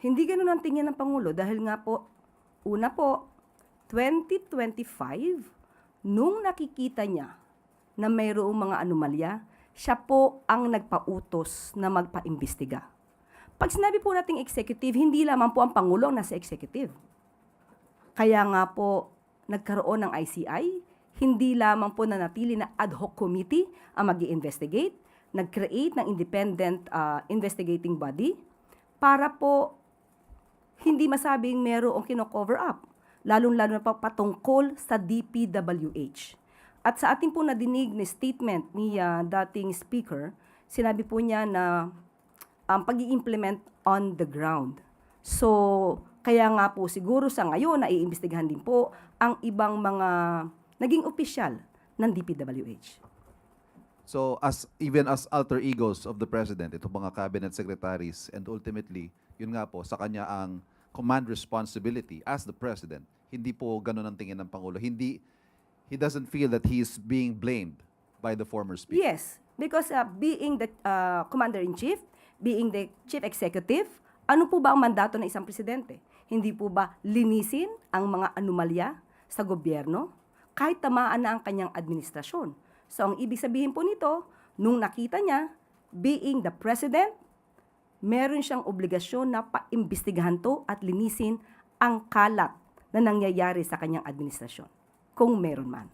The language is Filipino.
Hindi ganun ang tingin ng Pangulo dahil nga po, una po, 2025, nung nakikita niya na mayroong mga anomalya, siya po ang nagpautos na magpaimbestiga. Pag sinabi po nating executive, hindi lamang po ang Pangulo ang nasa executive. Kaya nga po, nagkaroon ng ICI, hindi lamang po nanatili na ad hoc committee ang mag-i-investigate, nag-create ng independent investigating body para po hindi masabing merong kino-cover up, lalong-lalo na patungkol sa DPWH. At sa ating po nadinig ni statement ni dating speaker, sinabi po niya na pag-i-implement on the ground. So, kaya nga po siguro sa ngayon, naiimbestigahan din po ang ibang mga naging opisyal ng DPWH. So even as alter egos of the President, itong mga cabinet secretaries, and ultimately, yun nga po, sa kanya ang command responsibility as the President, hindi po ganun ang tingin ng Pangulo. He doesn't feel that he is being blamed by the former Speaker. Yes, because being the Commander-in-Chief, being the Chief Executive, ano po ba ang mandato ng isang presidente? Hindi po ba linisin ang mga anomalya sa gobyerno kahit tamaan na ang kanyang administrasyon? So ang ibig sabihin po nito, nung nakita niya, being the President, meron siyang obligasyon na paimbestigahan to at linisin ang kalat na nangyayari sa kanyang administrasyon, kung meron man.